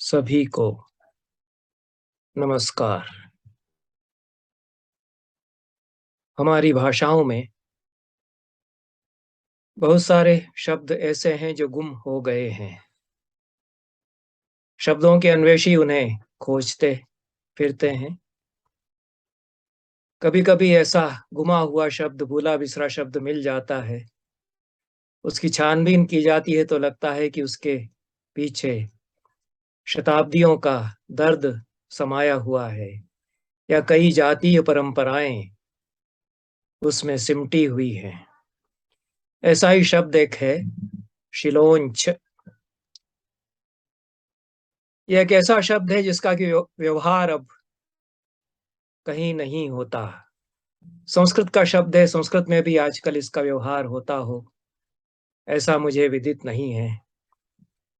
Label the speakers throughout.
Speaker 1: सभी को नमस्कार। हमारी भाषाओं में बहुत सारे शब्द ऐसे हैं जो गुम हो गए हैं। शब्दों के अन्वेषी उन्हें खोजते फिरते हैं। कभी-कभी ऐसा गुमा हुआ शब्द, भूला बिसरा शब्द मिल जाता है। उसकी छानबीन की जाती है तो लगता है कि उसके पीछे शताब्दियों का दर्द समाया हुआ है या कई जातीय परंपराएं उसमें सिमटी हुई हैं। ऐसा ही शब्द एक है, शिलोंच। यह एक ऐसा शब्द है जिसका कि व्यवहार अब कहीं नहीं होता। संस्कृत का शब्द है, संस्कृत में भी आजकल इसका व्यवहार होता हो ऐसा मुझे विदित नहीं है।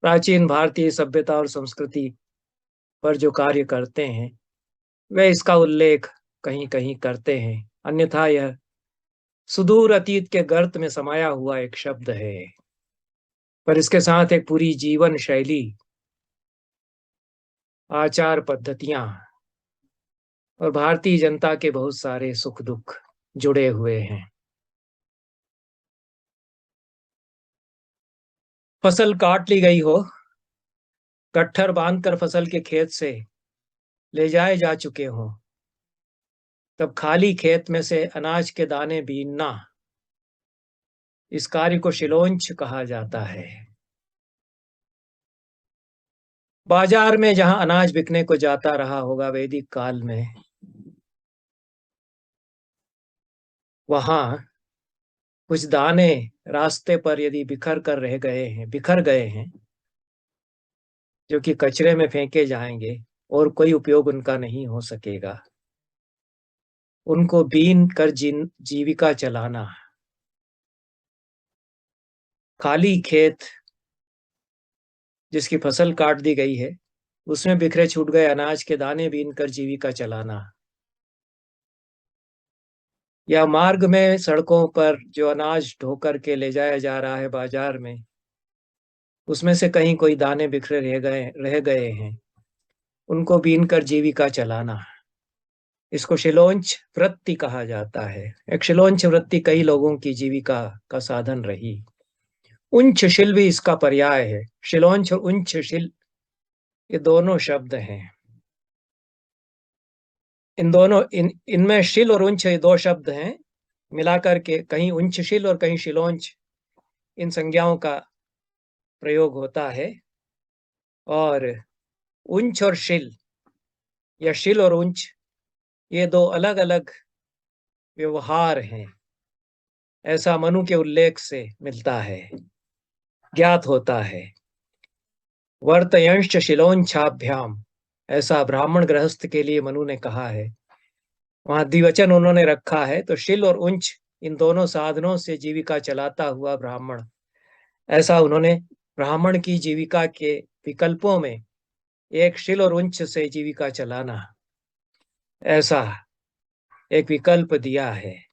Speaker 1: प्राचीन भारतीय सभ्यता और संस्कृति पर जो कार्य करते हैं वे इसका उल्लेख कहीं कहीं करते हैं, अन्यथा यह सुदूर अतीत के गर्त में समाया हुआ एक शब्द है। पर इसके साथ एक पूरी जीवन शैली, आचार पद्धतियां और भारतीय जनता के बहुत सारे सुख दुख जुड़े हुए हैं। फसल काट ली गई हो, गट्ठर बांधकर फसल के खेत से ले जाए जा चुके हों, तब खाली खेत में से अनाज के दाने बीनना, इस कार्य को शिलोंच कहा जाता है। बाजार में जहां अनाज बिकने को जाता रहा होगा वैदिक काल में, वहां कुछ दाने रास्ते पर यदि बिखर गए हैं, जो कि कचरे में फेंके जाएंगे और कोई उपयोग उनका नहीं हो सकेगा, उनको बीन कर जीविका चलाना। खाली खेत जिसकी फसल काट दी गई है, उसमें बिखरे छूट गए अनाज के दाने बीन कर जीविका चलाना, या मार्ग में सड़कों पर जो अनाज ढोकर के ले जाया जा रहा है बाजार में, उसमें से कहीं कोई दाने बिखरे रह गए हैं, उनको बीन कर जीविका चलाना, इसको शिलोंच वृत्ति कहा जाता है। एक शिलोंच वृत्ति कई लोगों की जीविका का साधन रही। उंच शिल भी इसका पर्याय है। शिलोंच और उंच शिल, ये दोनों शब्द हैं। इन दोनों इनमें शिल और उंच, ये दो शब्द हैं, मिलाकर के कहीं उंचशील और कहीं शिलोंच, इन संज्ञाओं का प्रयोग होता है। और उंच और शिल या शिल और उंच, ये दो अलग अलग व्यवहार हैं, ऐसा मनु के उल्लेख से मिलता है, ज्ञात होता है। वर्तयंश शिलोंछाभ्याम, ऐसा ब्राह्मण गृहस्थ के लिए मनु ने कहा है। वहां द्विवचन उन्होंने रखा है, तो शिल और उंच, इन दोनों साधनों से जीविका चलाता हुआ ब्राह्मण, ऐसा उन्होंने ब्राह्मण की जीविका के विकल्पों में एक शिल और उंच से जीविका चलाना, ऐसा एक विकल्प दिया है।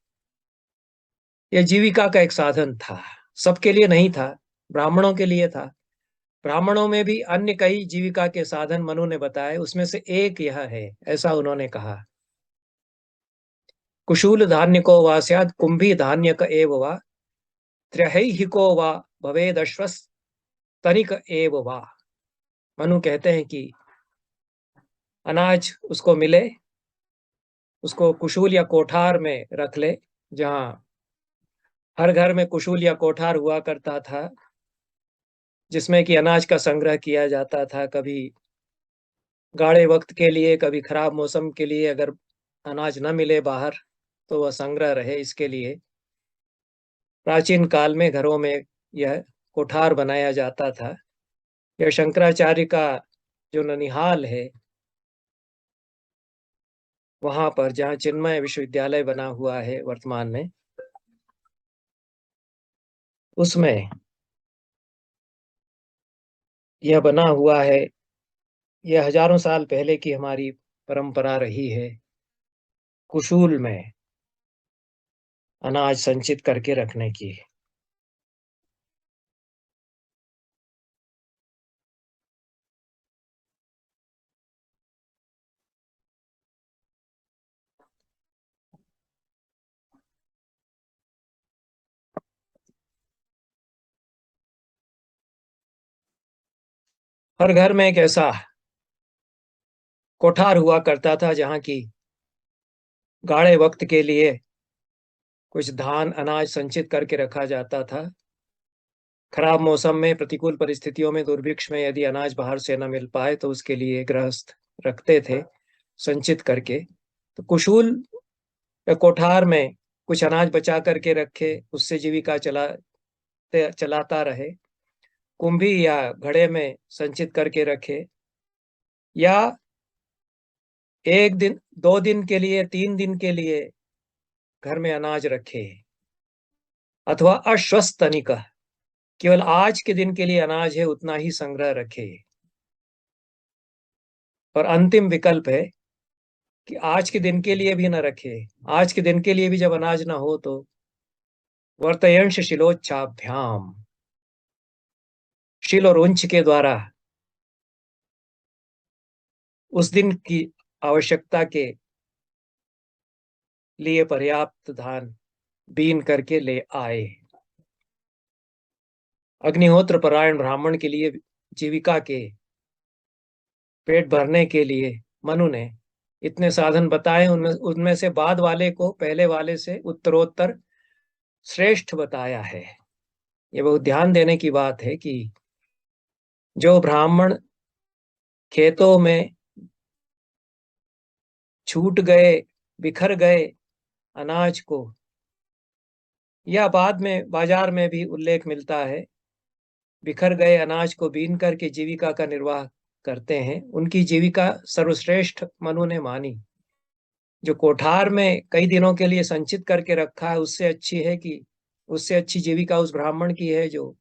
Speaker 1: यह जीविका का एक साधन था, सबके लिए नहीं था, ब्राह्मणों के लिए था। ब्राह्मणों में भी अन्य कई जीविका के साधन मनु ने बताए, उसमें से एक यह है, ऐसा उन्होंने कहा। कुशूल धान्य को वा स्याद कुंभी धान्य का एव वा, त्रयैहिको वा भवेदश्वस तनिक एव वा। मनु कहते हैं कि अनाज उसको मिले, उसको कुशूल या कोठार में रख ले, जहां हर घर में कुशूल या कोठार हुआ करता था, जिसमें कि अनाज का संग्रह किया जाता था। कभी गाढ़े वक्त के लिए, कभी खराब मौसम के लिए, अगर अनाज न मिले बाहर तो वह संग्रह रहे, इसके लिए प्राचीन काल में घरों में यह कोठार बनाया जाता था। यह शंकराचार्य का जो ननिहाल है, वहां पर जहाँ चिन्मय विश्वविद्यालय बना हुआ है वर्तमान में, उसमें यह बना हुआ है। यह हजारों साल पहले की हमारी परंपरा रही है, कुशूल में अनाज संचित करके रखने की। हर घर में एक ऐसा कोठार हुआ करता था जहां की गाढ़े वक्त के लिए कुछ धान अनाज संचित करके रखा जाता था। खराब मौसम में, प्रतिकूल परिस्थितियों में, दुर्भिक्ष में यदि अनाज बाहर से न मिल पाए तो उसके लिए गृहस्थ रखते थे संचित करके। तो कुशूल या कोठार में कुछ अनाज बचा करके रखे, उससे जीविका चलाता रहे। कुंभी या घड़े में संचित करके रखे, या एक दिन, 2 दिन के लिए, 3 दिन के लिए घर में अनाज रखे, अथवा अश्वस्तनिक, केवल आज के दिन के लिए अनाज है उतना ही संग्रह रखे। और अंतिम विकल्प है कि आज के दिन के लिए भी न रखे। आज के दिन के लिए भी जब अनाज ना हो तो वर्तयंश शिलोच्छाभ्याम, शिल और उंच के द्वारा उस दिन की आवश्यकता के लिए पर्याप्त धान बीन करके ले आए। अग्निहोत्र परायण ब्राह्मण के लिए जीविका के पेट भरने के लिए मनु ने इतने साधन बताए, उनमें उनमें से बाद वाले को पहले वाले से उत्तरोत्तर श्रेष्ठ बताया है। ये बहुत ध्यान देने की बात है कि जो ब्राह्मण खेतों में छूट गए, बिखर गए अनाज को, या बाद में बाजार में भी उल्लेख मिलता है, बिखर गए अनाज को बीन करके जीविका का निर्वाह करते हैं, उनकी जीविका सर्वश्रेष्ठ मनु ने मानी। जो कोठार में कई दिनों के लिए संचित करके रखा है उससे अच्छी है कि उससे अच्छी जीविका उस ब्राह्मण की है जो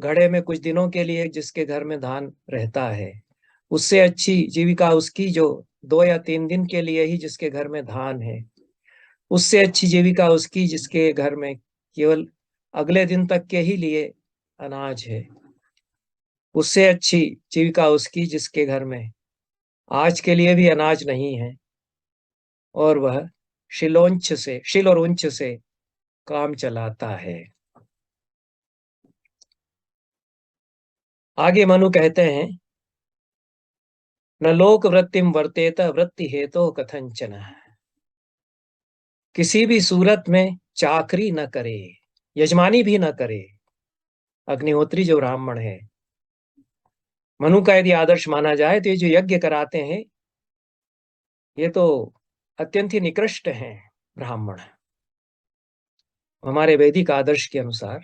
Speaker 1: घड़े में कुछ दिनों के लिए जिसके घर में धान रहता है। उससे अच्छी जीविका उसकी जो 2 या 3 दिन के लिए ही जिसके घर में धान है। उससे अच्छी जीविका उसकी जिसके घर में केवल अगले दिन तक के ही लिए अनाज है। उससे अच्छी जीविका उसकी जिसके घर में आज के लिए भी अनाज नहीं है और वह शिल और उंच से काम चलाता है। आगे मनु कहते हैं, न लोक वृत्तिम वर्तेत वृत्ति हेतो कथंचन। किसी भी सूरत में चाकरी न करे, यजमानी भी न करे अग्निहोत्री जो ब्राह्मण है। मनु का यदि आदर्श माना जाए तो ये जो यज्ञ कराते हैं ये तो अत्यंत ही निकृष्ट हैं ब्राह्मण। हमारे वैदिक आदर्श के अनुसार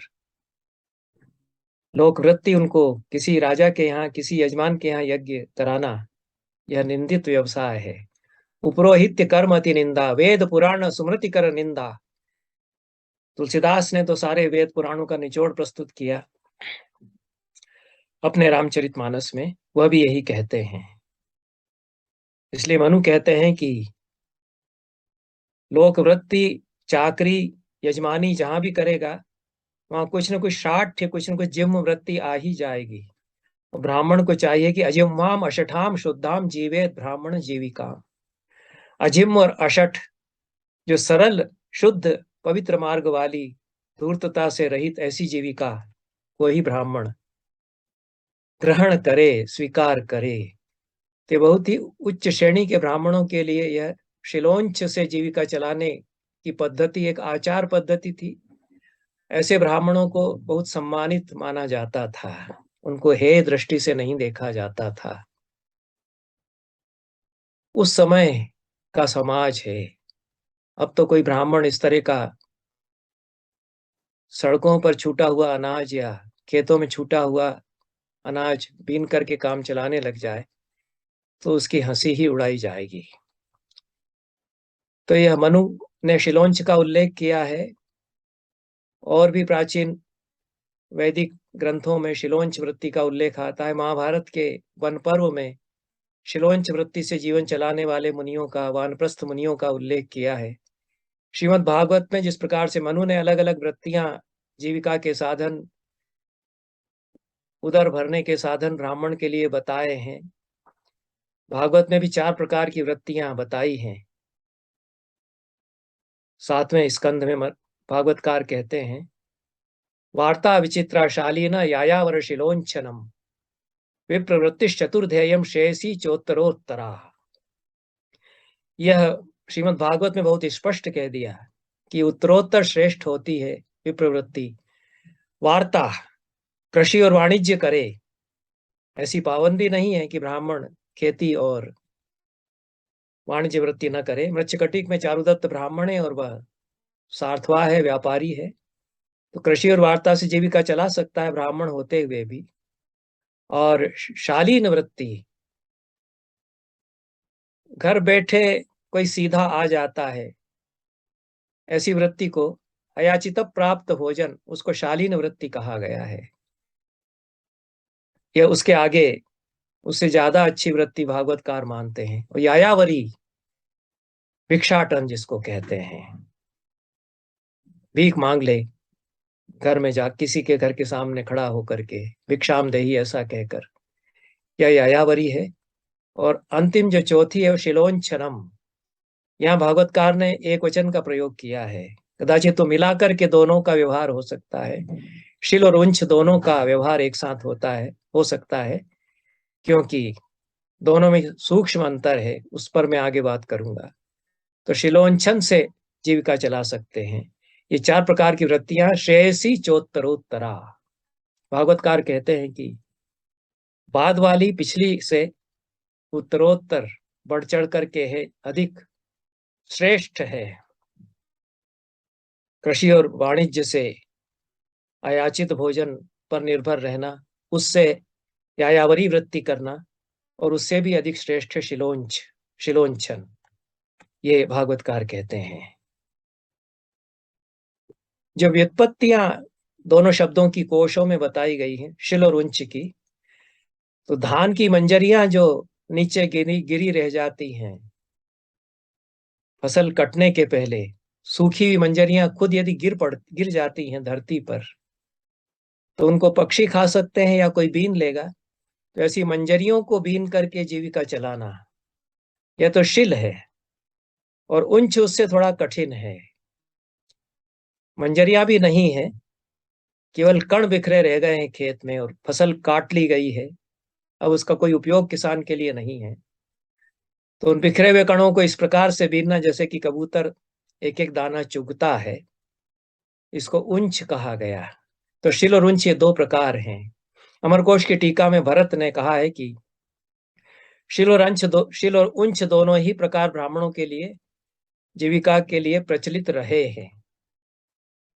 Speaker 1: लोकवृत्ति, उनको किसी राजा के यहाँ, किसी यजमान के यहाँ यज्ञ कराना, यह निंदित व्यवसाय है। उपरोहित्य कर्म अति निंदा, वेद पुराण सुमृति कर निंदा। तुलसीदास ने तो सारे वेद पुराणों का निचोड़ प्रस्तुत किया अपने रामचरितमानस में, वह भी यही कहते हैं। इसलिए मनु कहते हैं कि लोकवृत्ति, चाकरी, यजमानी जहां भी करेगा वहां कुछ न कुछ शाठ्य, कुछ न कुछ जिम्म वृत्ति आ ही जाएगी। ब्राह्मण को चाहिए कि अजिम्वाम अशठाम शुद्धाम जीवेत ब्राह्मण जीविका। अजिम और अशठ, जो सरल, शुद्ध, पवित्र मार्ग वाली, धूर्तता से रहित ऐसी जीविका को ही ब्राह्मण ग्रहण करे, स्वीकार करे। तो बहुत ही उच्च श्रेणी के ब्राह्मणों के लिए यह शिलोंच से जीविका चलाने की पद्धति एक आचार पद्धति थी। ऐसे ब्राह्मणों को बहुत सम्मानित माना जाता था, उनको हेय दृष्टि से नहीं देखा जाता था। उस समय का समाज है। अब तो कोई ब्राह्मण इस तरह का सड़कों पर छूटा हुआ अनाज या खेतों में छूटा हुआ अनाज बीन करके काम चलाने लग जाए तो उसकी हंसी ही उड़ाई जाएगी। तो यह मनु ने शिलोंच का उल्लेख किया है, और भी प्राचीन वैदिक ग्रंथों में शिलोंच वृत्ति का उल्लेख आता है। महाभारत के वन पर्व में शिलोंच वृत्ति से जीवन चलाने वाले मुनियों का, वानप्रस्थ मुनियों का उल्लेख किया है। श्रीमद् भागवत में जिस प्रकार से मनु ने अलग अलग वृत्तियां, जीविका के साधन, उदर भरने के साधन ब्राह्मण के लिए बताए हैं, भागवत में भी 4 प्रकार की वृत्तियां बताई हैं। 7वें स्कंध में भागवतकार कहते हैं, वार्ता विचित्रा शालीन यायावर शिलोंचनम। विप्रवृत्तिश्चतुर्ध्ययम श्रेयसी चोत्तरोत्तरा। यह श्रीमद् भागवत में बहुत स्पष्ट कह दिया कि उत्तरोत्तर श्रेष्ठ होती है विप्रवृत्ति। वार्ता, कृषि और वाणिज्य करे, ऐसी पाबंदी नहीं है कि ब्राह्मण खेती और वाणिज्य वृत्ति न करे। मृच्छकटिक में चारुदत्त ब्राह्मण है और वह सार्थवा है, व्यापारी है, तो कृषि और वार्ता से जीविका चला सकता है ब्राह्मण होते हुए भी। और शालीन वृत्ति, घर बैठे कोई सीधा आ जाता है, ऐसी वृत्ति को अयाचित प्राप्त भोजन, उसको शालीन वृत्ति कहा गया है। यह उसके आगे उससे ज्यादा अच्छी वृत्ति भागवतकार मानते हैं। और यायावरी, भिक्षाटन जिसको कहते हैं, भीख मांग ले, घर में जा किसी के घर के सामने खड़ा होकर के भिक्षाम देही ऐसा कहकर, यह यायावरी है। और अंतिम जो चौथी है वो शिलोंचनम। यहाँ भागवतकार ने एक वचन का प्रयोग किया है, कदाचित तो मिलाकर के दोनों का व्यवहार हो सकता है। शिल और उंच दोनों का व्यवहार एक साथ होता है, हो सकता है, क्योंकि दोनों में सूक्ष्म अंतर है, उस पर मैं आगे बात करूंगा। तो शिलोंछन से जीविका चला सकते हैं। ये 4 प्रकार की वृत्तियां श्रेयसी चोत्तरोत्तरा। भागवतकार कहते हैं कि बाद वाली पिछली से उत्तरोत्तर बढ़ चढ़ करके है, अधिक श्रेष्ठ है। कृषि और वाणिज्य से अयाचित भोजन पर निर्भर रहना, उससे यायावरी वृत्ति करना, और उससे भी अधिक श्रेष्ठ शिलोंछन, ये भागवतकार कहते हैं। जो व्युत्पत्तियां दोनों शब्दों की कोशों में बताई गई हैं, शिल और उंच की, तो धान की मंजरियां जो नीचे गिरी रह जाती हैं फसल कटने के पहले, सूखी हुई मंजरियां खुद यदि गिर जाती हैं धरती पर, तो उनको पक्षी खा सकते हैं या कोई बीन लेगा। तो ऐसी मंजरियों को बीन करके जीविका चलाना, यह तो शिल है। और उंच उससे थोड़ा कठिन है। मंजरियां भी नहीं है, केवल कण बिखरे रह गए हैं खेत में और फसल काट ली गई है, अब उसका कोई उपयोग किसान के लिए नहीं है। तो उन बिखरे हुए कणों को इस प्रकार से बीनना जैसे कि कबूतर एक एक दाना चुगता है, इसको उंच कहा गया। तो शिल और उंच ये 2 प्रकार हैं। अमरकोश की टीका में भरत ने कहा है कि शिल और उंच दोनों ही प्रकार ब्राह्मणों के लिए जीविका के लिए प्रचलित रहे हैं।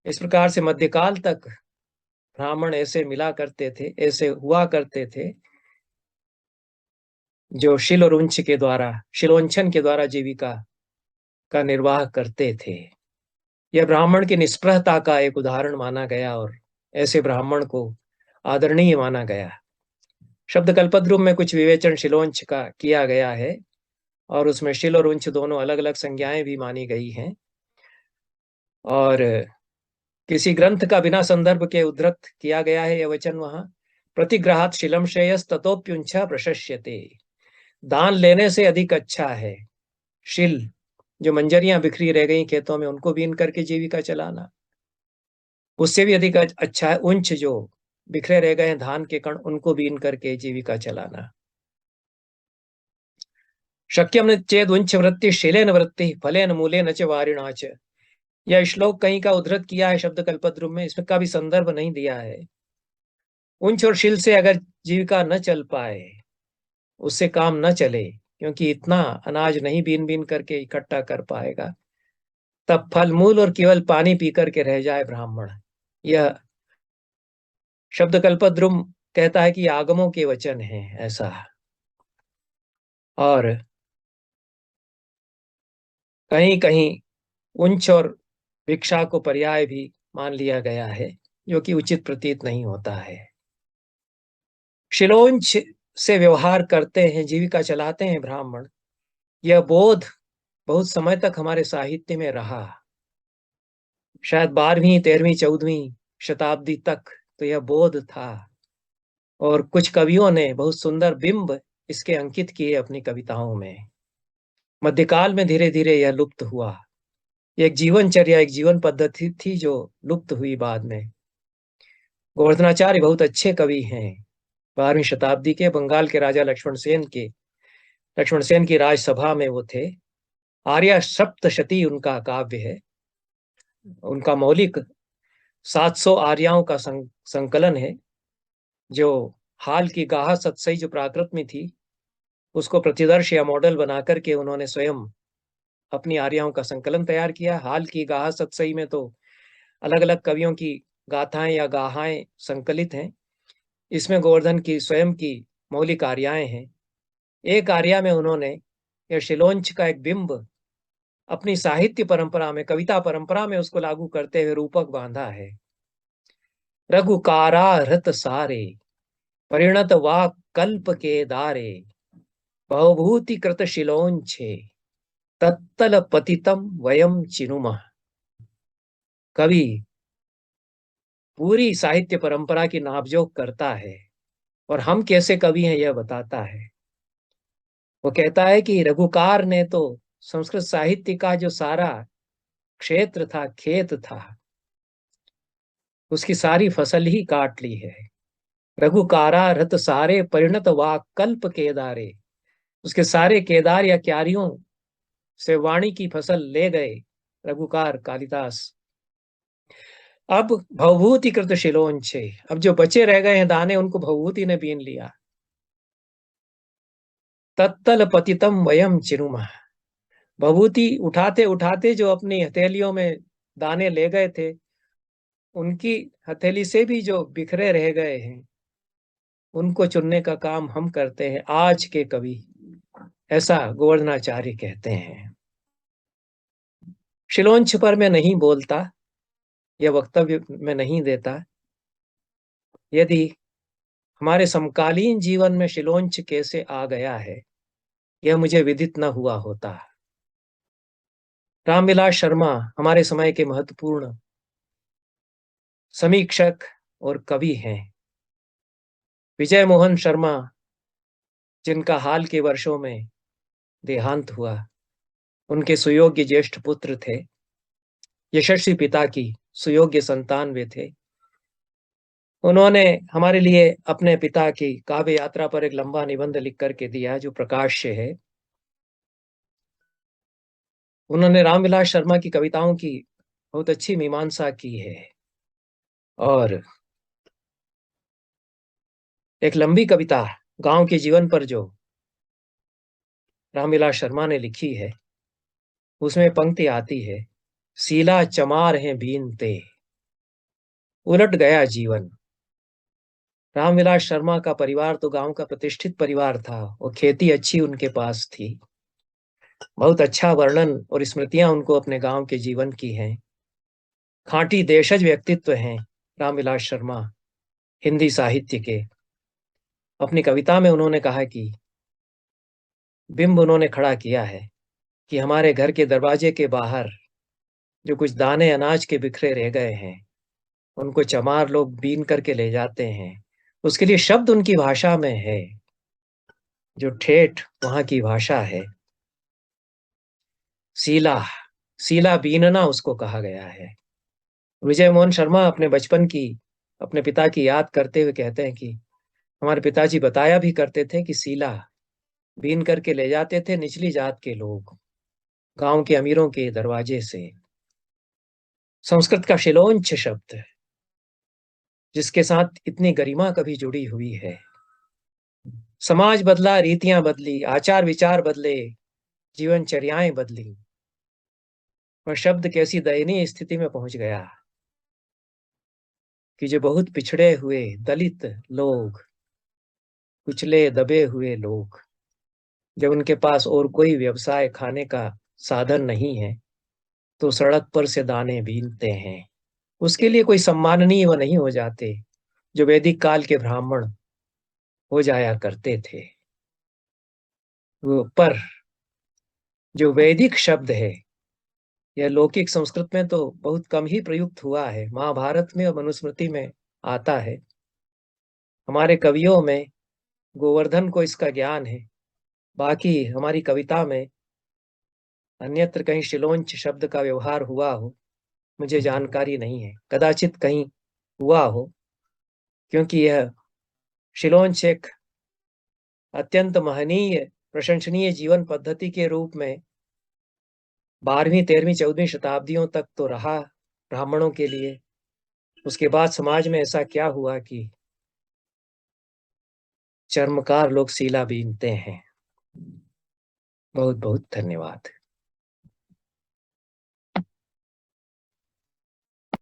Speaker 1: इस प्रकार से मध्यकाल तक ब्राह्मण ऐसे मिला करते थे, ऐसे हुआ करते थे, जो शिल और उंच के द्वारा, शिलोंछन के द्वारा जीविका का निर्वाह करते थे। यह ब्राह्मण की निष्प्रहता का एक उदाहरण माना गया और ऐसे ब्राह्मण को आदरणीय माना गया। शब्द कल्पद्रुम में कुछ विवेचन शिलोंच का किया गया है और उसमें शिल और उंच दोनों अलग अलग संज्ञाएं भी मानी गई हैं। और किसी ग्रंथ का बिना संदर्भ के उद्धृत किया गया है यह वचन वहां, प्रतिग्रहात शिलम श्रेयस ततोप्युंचा प्रशस्यते। दान लेने से अधिक अच्छा है शिल, जो मंजरियां बिखरी रह गई खेतों में उनको बीन करके जीविका चलाना, उससे भी अधिक अच्छा है उंच, जो बिखरे रह गए धान के कण उनको बीन करके जीविका चलाना। शक्यम चेद उंच वृत्ति शिलेन वृत्ति फलेन मूलेन च वारिणा च। यह श्लोक कहीं का उद्धृत किया है शब्द कल्पद्रुम में, इसमें का भी संदर्भ नहीं दिया है। उंच और शिल से अगर जीविका न चल पाए, उससे काम न चले, क्योंकि इतना अनाज नहीं बीन बीन करके इकट्ठा कर पाएगा, तब फल मूल और केवल पानी पी करके रह जाए ब्राह्मण। यह शब्द कल्पद्रुम कहता है कि आगमों के वचन हैं ऐसा। और कहीं कहीं उंच और भिक्षा को पर्याय भी मान लिया गया है, जो कि उचित प्रतीत नहीं होता है। शिलोंच से व्यवहार करते हैं, जीविका चलाते हैं ब्राह्मण, यह बोध बहुत समय तक हमारे साहित्य में रहा। शायद 12वीं 13वीं 14वीं शताब्दी तक तो यह बोध था और कुछ कवियों ने बहुत सुंदर बिंब इसके अंकित किए अपनी कविताओं में। मध्यकाल में धीरे धीरे यह लुप्त हुआ। एक जीवनचर्या, एक जीवन पद्धति थी जो लुप्त हुई बाद में। गोवर्धनाचार्य बहुत अच्छे कवि हैं, 12वीं शताब्दी के बंगाल के राजा लक्ष्मण सेन की राजसभा में वो थे। आर्या सप्तशती उनका काव्य है। उनका मौलिक 700 आर्याओं का संकलन है, जो हाल की गाहा सतसई जो प्राकृत में थी उसको प्रतिदर्श या मॉडल बना करके उन्होंने स्वयं अपनी आर्याओं का संकलन तैयार किया। हाल की गाहा सतसई में तो अलग अलग कवियों की गाथाएं या गाहाएं संकलित हैं। इसमें गोवर्धन की स्वयं की मौलिक आर्याएं हैं। एक आर्या में उन्होंने या शिलोंच का एक बिंब अपनी साहित्य परंपरा में, कविता परंपरा में उसको लागू करते हुए रूपक बांधा है। रघुकारा रत सारे परिणत वा कल्प के दारे बहुभूति कृत शिलोंछे तत्तल पतितम वयम चिनुमः। कवि पूरी साहित्य परंपरा की नापजोक करता है और हम कैसे कवि हैं यह बताता है। वो कहता है कि रघुकार ने तो संस्कृत साहित्य का जो सारा क्षेत्र था, खेत था, उसकी सारी फसल ही काट ली है। रघुकारा रत सारे परिणत वा कल्प केदारे, उसके सारे केदार या क्यारियों से वाणी की फसल ले गए रघुकार कालिदास। अब भवभूति कृत शिलोंछे, अब जो बचे रह गए हैं दाने उनको भवभूति ने बीन लिया। तत्तल पतितम वयम चिनुमः, भभूति उठाते उठाते जो अपनी हथेलियों में दाने ले गए थे, उनकी हथेली से भी जो बिखरे रह गए हैं उनको चुनने का काम हम करते हैं आज के कवि, ऐसा गोवर्धनाचार्य कहते हैं। शिलोंच पर मैं नहीं बोलता, यह वक्तव्य मैं नहीं देता। यदि हमारे समकालीन जीवन में शिलोंच कैसे आ गया है यह मुझे विदित न हुआ होता। रामविलास शर्मा हमारे समय के महत्वपूर्ण समीक्षक और कवि हैं। विजय मोहन शर्मा, जिनका हाल के वर्षों में देहांत हुआ, उनके सुयोग्य ज्येष्ठ पुत्र थे। यशस्वी पिता की सुयोग्य संतान वे थे। उन्होंने हमारे लिए अपने पिता की काव्य यात्रा पर एक लंबा निबंध लिख करके दिया जो प्रकाश्य है। उन्होंने रामविलास शर्मा की कविताओं की बहुत अच्छी मीमांसा की है और एक लंबी कविता गांव के जीवन पर जो रामविलास शर्मा ने लिखी है उसमें पंक्ति आती है, सीला चमार हैं बीनते उलट गया जीवन। रामविलास शर्मा का परिवार तो गांव का प्रतिष्ठित परिवार था और खेती अच्छी उनके पास थी। बहुत अच्छा वर्णन और स्मृतियां उनको अपने गांव के जीवन की हैं। खांटी देशज व्यक्तित्व हैं रामविलास शर्मा हिंदी साहित्य के। अपनी कविता में उन्होंने कहा कि बिंब उन्होंने खड़ा किया है कि हमारे घर के दरवाजे के बाहर जो कुछ दाने अनाज के बिखरे रह गए हैं उनको चमार लोग बीन करके ले जाते हैं। उसके लिए शब्द उनकी भाषा में है, जो ठेठ वहां की भाषा है। सीला, सीला बीनना उसको कहा गया है। विजय मोहन शर्मा अपने बचपन की, अपने पिता की याद करते हुए कहते हैं कि हमारे पिताजी बताया भी करते थे कि सीला बीन करके ले जाते थे निचली जात के लोग गांव के अमीरों के दरवाजे से। संस्कृत का शिलोंच शब्द जिसके साथ इतनी गरिमा कभी जुड़ी हुई है। समाज बदला, रीतियां बदली, आचार विचार बदले, जीवनचर्याएं बदली, और शब्द कैसी दयनीय स्थिति में पहुंच गया कि जो बहुत पिछड़े हुए दलित लोग, कुचले दबे हुए लोग, जब उनके पास और कोई व्यवसाय खाने का साधन नहीं है तो सड़क पर से दाने बीनते हैं। उसके लिए कोई सम्माननीय वो नहीं हो जाते जो वैदिक काल के ब्राह्मण हो जाया करते थे। वो पर जो वैदिक शब्द है यह लौकिक संस्कृत में तो बहुत कम ही प्रयुक्त हुआ है। महाभारत में और मनुस्मृति में आता है। हमारे कवियों में गोवर्धन को इसका ज्ञान है, बाकी हमारी कविता में अन्यत्र कहीं शिलोंच शब्द का व्यवहार हुआ हो मुझे जानकारी नहीं है। कदाचित कहीं हुआ हो, क्योंकि यह शिलोंच एक अत्यंत महनीय प्रशंसनीय जीवन पद्धति के रूप में 12वीं 13वीं 14वीं शताब्दियों तक तो रहा ब्राह्मणों के लिए। उसके बाद समाज में ऐसा क्या हुआ कि चर्मकार लोग सीला बीनते हैं। बहुत बहुत धन्यवाद।